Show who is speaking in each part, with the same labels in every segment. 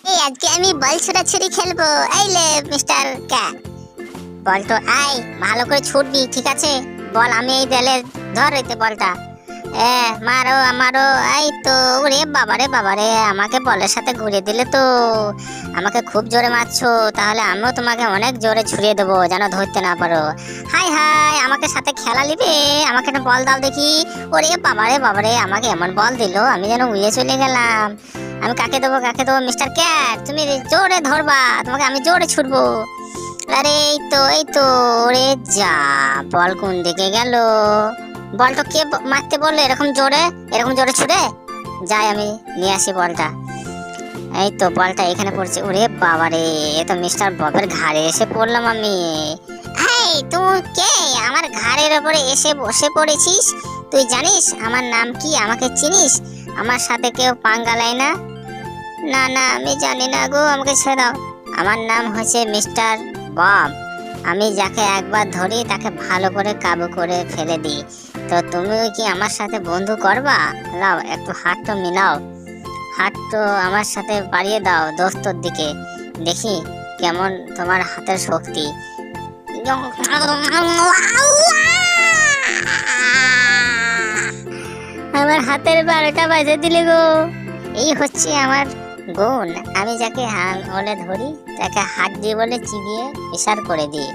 Speaker 1: এই আজকে আমি বল ছোড়াছুড়ি খেলবো। এই লে মিস্টার ক্যাট, বল তো আয়, ভালো করে ছুটবি, ঠিক আছে? বল আমি এই দেলে ধর এতে বলটা। মারো আমারো। এই তো, ওরে বাবারে বাবারে, আমাকে বলের সাথে ঘুরিয়ে দিলে তো। আমাকে খুব জোরে মারছো, তাহলে আমিও তোমাকে অনেক জোরে ছুড়িয়ে দেবো, যেন ধরতে না পারো। হাই হাই, আমাকে সাথে খেলা নিবে? আমাকে একটা বল দাও দেখি। ওরে বাবারে বাবারে, আমাকে এমন বল দিলো, আমি যেন উড়ে চলে গেলাম। আমি কাকে দেবো কাকে দেবো? মিস্টার ক্যাট, তুমি জোরে ধরবা, তোমাকে আমি জোরে ছুটবো। আরে এই তো ওরে যা, বল কোন দিকে গেল? বলটা কে মারতে বললো এরকম জোরে ছুড়ে? যাই আমি নিয়ে আসি বলটা। এই তো বলটা এখানে পড়ছে। ওরে বাবারে, এ তো মিস্টার ববের ঘাড়ে এসে পড়লাম আমি। এই তুই কে আমার ঘাড়ের উপরে এসে বসে পড়েছিস? তুই জানিস আমার নাম কি? আমাকে চিনিস? আমার সাথে কেউ পাঙ্গা লাই না। না না, আমি জানি না গো, আমাকে ছেড়ে দাও। আমার নাম হচ্ছে মিস্টার বব। আমি যাকে একবার ধরি তাকে ভালো করে কাবু করে ফেলে দিই। তো তুমিও কি আমার সাথে বন্ধু করবা? লাও একটু হাতটা মিলাও, হাতটা আমার সাথে বাড়িয়ে দাও দোস্তর দিকে, দেখি কেমন তোমার হাতের শক্তি। আমার হাতের 12টা বাজে দিলে গো। এই হচ্ছে আমার গুণ। আমি যাকে আঙুলে ধরি তাকে হাত দিয়ে বলে চিবিয়ে পেশার করে দিই।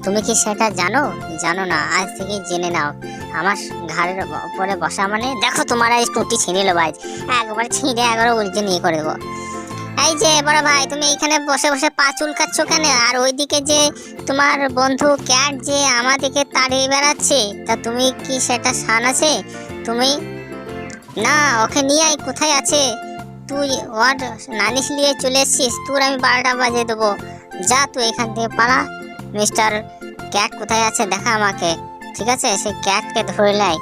Speaker 1: তুমি কি সেটা জানো? জানো না? আজ থেকে জেনে নাও। আমার ঘাড়ের উপরে বসা মানে দেখো তোমার এই টুটি ছিঁড়ে নেবো, আজ একবার ছিঁড়ে একবার উল্টে নিয়ে করে দেবো। এই যে বড় ভাই, তুমি এইখানে বসে বসে পা চুলকাচ্ছ কেন? আর ওইদিকে যে তোমার বন্ধু ক্যাট যে আমাদেরকে তাড়িয়ে বেড়াচ্ছে, তা তুমি কি সেটা শান আছে? তুমি না, ওকে নিয়ে আয়, কোথায় আছে? তুই ওর নালিশ নিয়ে চলে এসছিস, তোর আমি 12টা বাজিয়ে দেবো। যা তুই এখান থেকে পালা। মিস্টার ক্যাট কোথায় আছে দেখা আমাকে, ঠিক আছে? সেই ক্যাটকে ধরে লাই,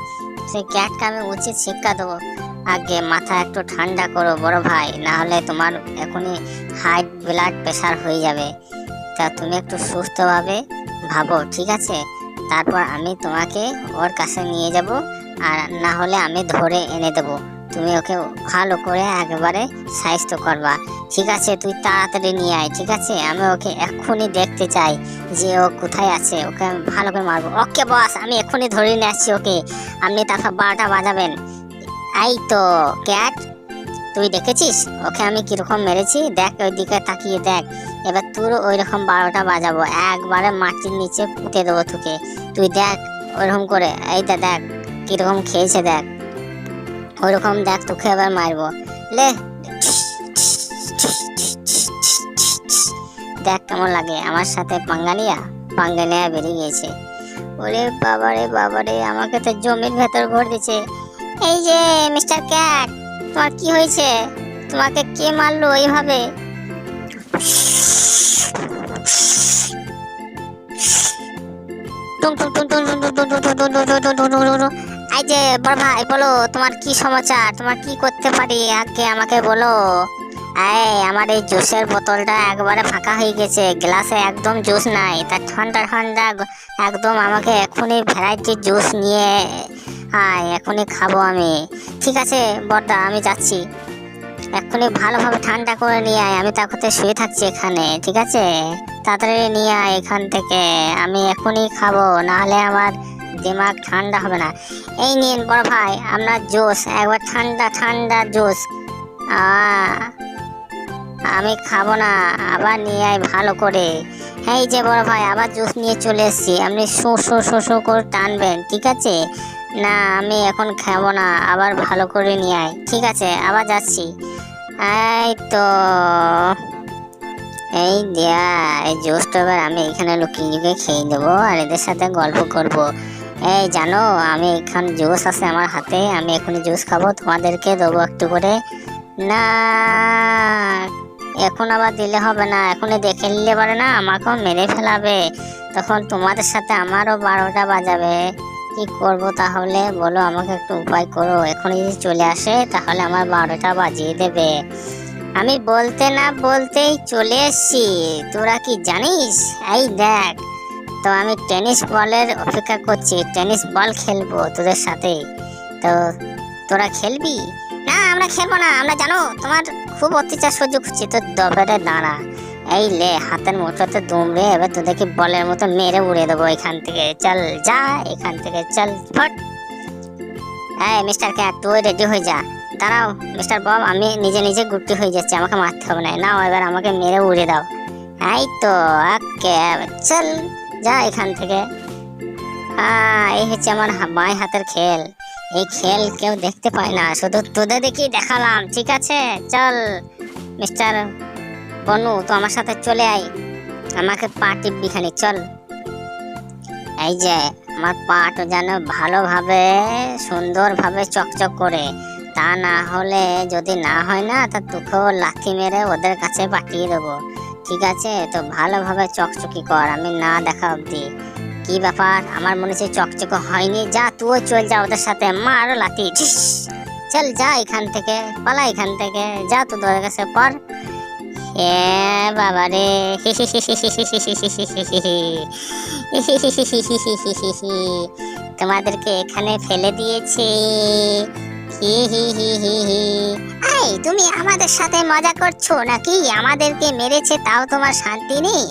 Speaker 1: সেই ক্যাটকে আমি উচিত শিক্ষা দেবো। আগে মাথা একটু ঠান্ডা করো বড় ভাই, না হলে তোমার এখনই হাই ব্লাড প্রেশার হয়ে যাবে। তা তুমি একটু সুস্থভাবে ভাবো, ঠিক আছে? তারপর আমি তোমাকে ওর কাছে নিয়ে যাব, আর না হলে আমি ধরে এনে দেবো। তুমি ওকে ভালো করে একবারে স্বাস্থ্য করবা, ঠিক আছে? তুই তাড়াতাড়ি নিয়ে আয়, ঠিক আছে? আমি ওকে এক্ষুনি দেখতে চাই যে ও কোথায় আছে। ওকে আমি ভালো করে মারবো। ওকে বস, আমি এক্ষুনি ধরে নিয়ে আসছি ওকে। আপনি তারপর 12টা বাজাবেন। এই তো ক্যাট, তুই দেখেছিস ওকে আমি কিরকম মেরেছি? দেখ ওই দিকে তাকিয়ে দেখ। এবার তোর ওই রকম 12টা বাজাবো, একবারে মাটির নিচে পুঁতে দেবো তোকে। তুই দেখ ওইরকম করে, এইটা দেখ কিরকম খেয়েছে, দেখ ওইরকম দেখ, তোকে এবার মারবো। লে, দেখ কেমন লাগে আমার সাথে পাঙ্গা নিয়ে বেরিয়ে গেছে। ওরে বাবারে বাবারে, আমাকে তো জমির ভেতর ভর দিচ্ছে। এই যে মিস্টার ক্যাট, তোমার কি হয়েছে? তোমাকে কে মারলো এইভাবে? এই যে বড় ভাই, বলো তোমার কি সমাচার? তোমার কি করতে পারি? আগে আমাকে বলো। এই আমার এই জুসের বোতলটা একবারে ফাঁকা হয়ে গেছে, গ্লাসে একদম জুস নাই। তা ঠান্ডা ঠান্ডা একদম আমাকে এখনই ভ্যারাইটি জুস নিয়ে আয়, এখনই খাবো আমি। ঠিক আছে বড়দা, আমি যাচ্ছি, এক্ষুনি ভালোভাবে ঠান্ডা করে নিয়ে আয়। আমি তারপরে শুয়ে থাকছি এখানে, ঠিক আছে? তাড়াতাড়ি নিয়ে আয় এখান থেকে, আমি এখনই খাবো, নাহলে আমার দিমাগ ঠান্ডা হবে না। এই নিন বড় ভাই আপনার জুস, একবার ঠান্ডা ঠান্ডা জুস। আমি খাবো না, আবার নিয়ে আয় ভালো করে। এই যে বড় ভাই, আবার জুস নিয়ে চলে এসেছি, আপনি শো শো শো শো করে টানবেন, ঠিক আছে? না আমি এখন খাবো না, আবার ভালো করে নিয়ে আয়, ঠিক আছে? আবার যাচ্ছি। এই তো, এই দেয়া এই জুসটা এবার আমি এখানে লুকিয়ে লুকিয়ে খেয়ে নেবো, আর এদের সাথে গল্প করব। এই জানো, আমি এখন জুস আছে আমার হাতে, আমি এখনই জুস খাবো, তোমাদেরকে দেবো একটু করে। না, এখন আবার দিলে হবে না, এখনই দেখে নিলে পারে না, আমাকেও মেরে ফেলাবে, তখন তোমাদের সাথে আমারও 12টা বাজাবে। কি করব তাহলে বলো, আমাকে একটু উপায় করো। এখনই যদি চলে আসে তাহলে আমার 12টা বাজিয়ে দেবে। আমি বলতে না বলতেই চলে এসছি, তোরা কি জানিস? এই দেখ, তো আমি টেনিস বলের অপেক্ষা করছি, টেনিস বল খেলবো তোদের সাথে। তো তোরা খেলবি? না আমরা খেলবো না, আমরা জানো তোমার খুব অত্যাচার সহ্য করছি, তো দফাটা দাঁড়া। এই লে হাতের মুঠোতে দুমড়ে, এবার তোদেরকে বলের মতো মেরে উড়িয়ে দেবো এখান থেকে। চল যা এখান থেকে, চল ফট। এই মিস্টার ক্যাট, তুই রেডি হয়ে যা। দাঁড়াও মিস্টার বব, আমি নিজে নিজে গুটি হয়ে যাচ্ছি, আমাকে মারতে হবে না। নাও এবার আমাকে মেরে উড়িয়ে দাও। এই তো ওকে, চল যা এখান থেকে। এই হচ্ছে আমার বাঁয়ে হাতের খেল। এই খেল কেউ দেখতে পায় না, শুধু তোদের দেখি দেখালাম, ঠিক আছে? চল মিস্টার বনু, তো আমার সাথে চলে আয়, আমাকে পা টিপবি খানি, চল। এই যে আমার পাটা যেন ভালোভাবে সুন্দরভাবে চকচক করে, তা না হলে যদি না হয় না, তা তোকেও লাথি মেরে ওদের কাছে পাঠিয়ে দেবো, ঠিক আছে? তো ভালোভাবে চকচকি কর, আমি না দেখা অবধি। কি ব্যাপার, আমার মনে হচ্ছে চকচকে হয়নি। যা তুইও চল যা ওদের সাথে, মার লাথি, ঠিস। চল যা এখান থেকে, পালা এখান থেকে, যা তোদের কাছে পর। এ বাবা রে, তোমাদেরকে এখানে ফেলে দিয়েছি। হি হি হি হি হি। এই তুমি আমাদের সাথে মজা করছো নাকি? আমাদেরকে মেরেছে তাও তোমার শান্তি নেই?